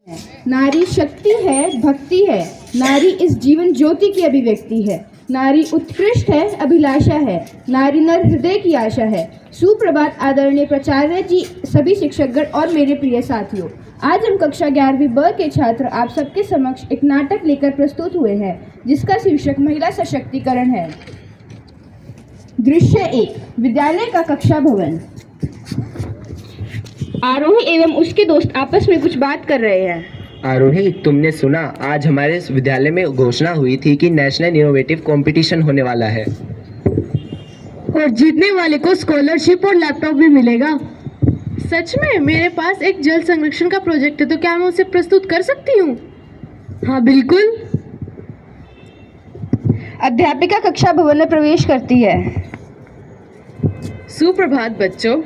नारी शक्ति है, भक्ति है। नारी इस जीवन ज्योति की अभिव्यक्ति है। नारी उत्कृष्ट है, अभिलाषा है। नारी नर हृदय की आशा है। सुप्रभात आदरणीय प्राचार्य जी, सभी शिक्षकगण और मेरे प्रिय साथियों। आज हम कक्षा 11वीं ब के छात्र आप सबके समक्ष एक नाटक लेकर प्रस्तुत हुए हैं, जिसका शीर्षक महिला सशक्तिकरण है। दृश्य 1, विद्यालय का कक्षा भवन। आरोही एवं उसके दोस्त आपस में कुछ बात कर रहे हैं। आरोही, तुमने सुना, आज हमारे विद्यालय में घोषणा हुई थी कि नेशनल इनोवेटिव कंपटीशन होने वाला है और जीतने वाले को स्कॉलरशिप और लैपटॉप भी मिलेगा। सच में? मेरे पास एक जल संरक्षण का प्रोजेक्ट है, तो क्या मैं उसे प्रस्तुत कर सकती हूँ? हाँ बिल्कुल। अध्यापिका कक्षा भवन में प्रवेश करती है। सुप्रभात बच्चों।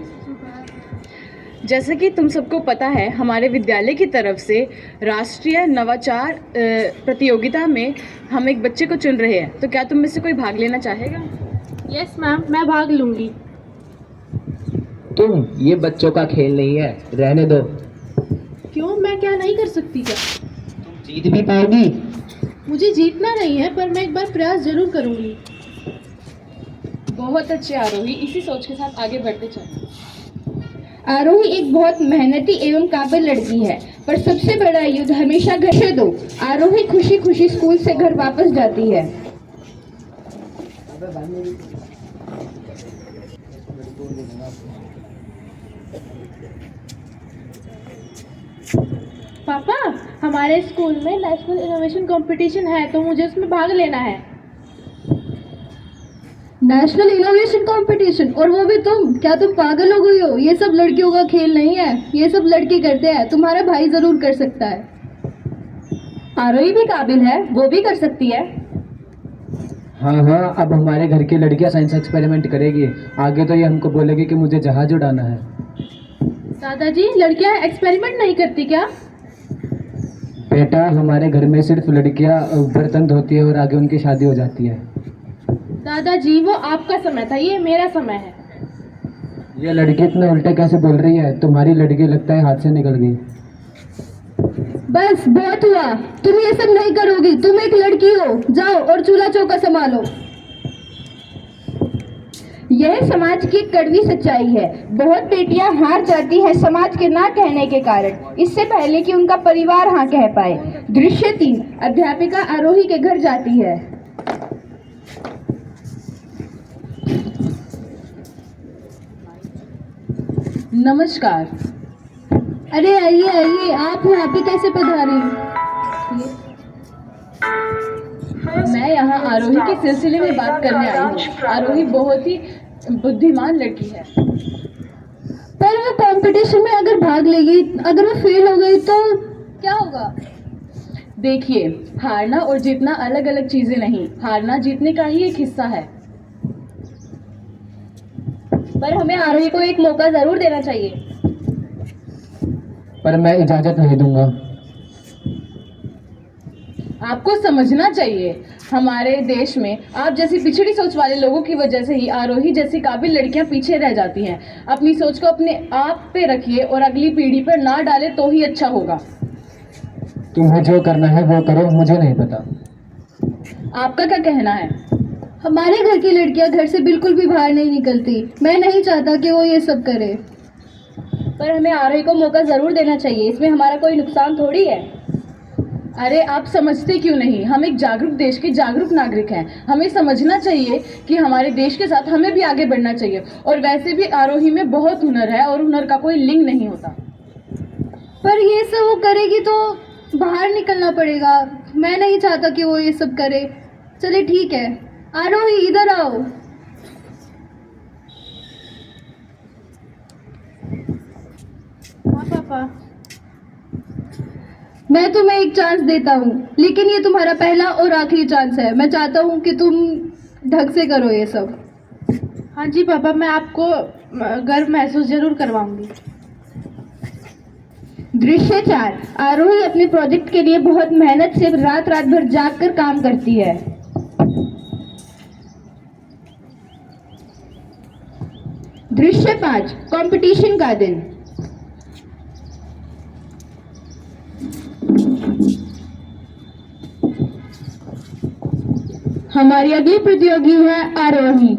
जैसे कि तुम सबको पता है, हमारे विद्यालय की तरफ से राष्ट्रीय नवाचार प्रतियोगिता में हम एक बच्चे को चुन रहे हैं, तो क्या तुम में से कोई भाग लेना चाहेगा? यस मैम, मैं भाग लूंगी। तुम, ये बच्चों का खेल नहीं है, रहने दो। क्यों, मैं क्या नहीं कर सकती क्या? तुम जीत भी पाओगी। मुझे जीतना नहीं है, पर मैं एक बार प्रयास जरूर करूंगी। बहुत अच्छे आरोही, इसी सोच के साथ आगे बढ़ते चलो। आरोही एक बहुत मेहनती एवं काबिल लड़की है, पर सबसे बड़ा युद्ध हमेशा घर से दो। आरोही खुशी खुशी स्कूल से घर वापस जाती है। पापा, हमारे स्कूल में नेशनल इनोवेशन कंपटीशन है, तो मुझे उसमें भाग लेना है। नेशनल इनोवेशन कंपटीशन, और वो भी तुम? क्या तुम पागल हो गई हो? ये सब लड़कियों का खेल नहीं है, ये सब लड़के करते हैं। तुम्हारा भाई जरूर कर सकता है। आरोही भी काबिल है, वो भी कर सकती है। हाँ, अब हमारे घर की लड़कियां साइंस एक्सपेरिमेंट करेगी। आगे तो ये हमको बोलेगी कि मुझे जहाज उड़ाना है। दादाजी, लड़कियां एक्सपेरिमेंट नहीं करती क्या? बेटा, हमारे घर में सिर्फ लड़कियां बर्तन धोती है और आगे उनकी शादी हो जाती है। दादाजी, वो आपका समय था, ये मेरा समय है। ये लड़की इतने उल्टे कैसे बोल रही है? तुम्हारी लड़की लगता है हाथ से निकल गई। बस बहुत हुआ, तुम ये सब नहीं करोगी। तुम एक लड़की हो, जाओ और चूल्हा चौका संभालो। यह समाज की कड़वी सच्चाई है। बहुत बेटियां हार जाती हैं समाज के ना कहने के कारण, इससे पहले कि उनका परिवार हाँ कह पाए। दृश्य 3, अध्यापिका आरोही के घर जाती है। नमस्कार। अरे आइए आइए, आप यहाँ पे कैसे पधारी? मैं यहाँ आरोही के सिलसिले में बात करने आई हूँ। आरोही बहुत ही बुद्धिमान लड़की है। पर वो कंपटीशन में अगर भाग लेगी, अगर वो फेल हो गई तो क्या होगा? देखिए, हारना और जीतना अलग अलग चीजें नहीं, हारना जीतने का ही एक हिस्सा है। पर हमें आरोही को एक मौका जरूर देना चाहिए। पर मैं इजाजत नहीं दूंगा। आपको समझना चाहिए, हमारे देश में आप जैसी पिछड़ी सोच वाले लोगों की वजह से ही आरोही जैसी काबिल लड़कियां पीछे रह जाती हैं। अपनी सोच को अपने आप पे रखिए और अगली पीढ़ी पर ना डालें तो ही अच्छा होगा। तुम्हें जो करना है वो करो, मुझे नहीं पता। आपका क्या कहना है? हमारे घर की लड़कियां घर से बिल्कुल भी बाहर नहीं निकलती। मैं नहीं चाहता कि वो ये सब करे। पर हमें आरोही को मौका जरूर देना चाहिए, इसमें हमारा कोई नुकसान थोड़ी है। अरे आप समझते क्यों नहीं? हम एक जागरूक देश के जागरूक नागरिक हैं। हमें समझना चाहिए कि हमारे देश के साथ हमें भी आगे बढ़ना चाहिए। और वैसे भी आरोही में बहुत हुनर है और हुनर का कोई लिंग नहीं होता। पर ये सब वो करेगी तो बाहर निकलना पड़ेगा। मैं नहीं चाहता कि वो ये सब करे। चले ठीक है, आरोही इधर आओ। हाँ पापा। मैं तुम्हें एक चांस देता हूँ, लेकिन ये तुम्हारा पहला और आखिरी चांस है। मैं चाहता हूँ कि तुम ढंग से करो ये सब। हाँ जी पापा, मैं आपको गर्व महसूस जरूर करवाऊंगी। दृश्य 4, आरोही अपने प्रोजेक्ट के लिए बहुत मेहनत से रात रात भर जाग कर काम करती है। दृश्य 5, कंपटीशन का दिन। हमारी अगली प्रतियोगी है आरोही।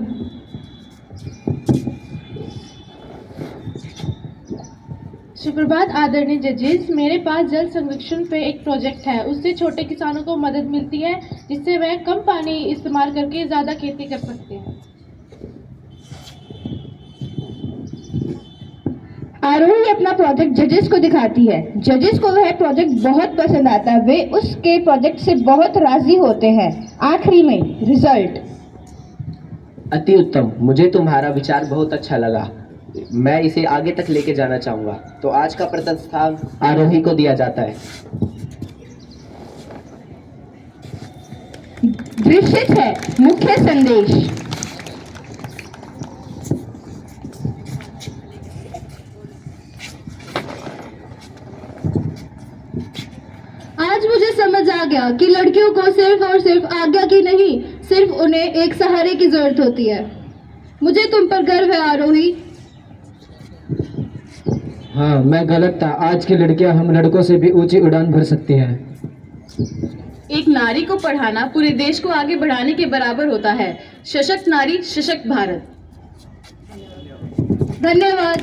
सुप्रभात आदरणीय जजेस, मेरे पास जल संरक्षण पे एक प्रोजेक्ट है। उससे छोटे किसानों को मदद मिलती है जिससे वह कम पानी इस्तेमाल करके ज़्यादा खेती कर सकते हैं। आरोही अपना प्रोजेक्ट जजेस को दिखाती है। जजेस को वह प्रोजेक्ट बहुत पसंद आता है, वे उसके प्रोजेक्ट से बहुत राजी होते हैं। आखिरी में रिजल्ट। अति उत्तम, मुझे तुम्हारा विचार बहुत अच्छा लगा। मैं इसे आगे तक लेके जाना चाहूँगा। तो आज का प्रथम स्थान आरोही को दिया जाता है। दृश्य 6 मुख्य संदेश। आज मुझे समझ आ गया कि लड़कियों को सिर्फ और सिर्फ आज्ञा की नहीं, सिर्फ उन्हें एक सहारे की जरूरत होती है। मुझे तुम पर गर्व है आरोही। हाँ, मैं गलत था। आज की लड़कियां हम लड़कों से भी ऊंची उड़ान भर सकती हैं। एक नारी को पढ़ाना पूरे देश को आगे बढ़ाने के बराबर होता है। सशक्त नारी, सशक्त भारत। धन्यवाद।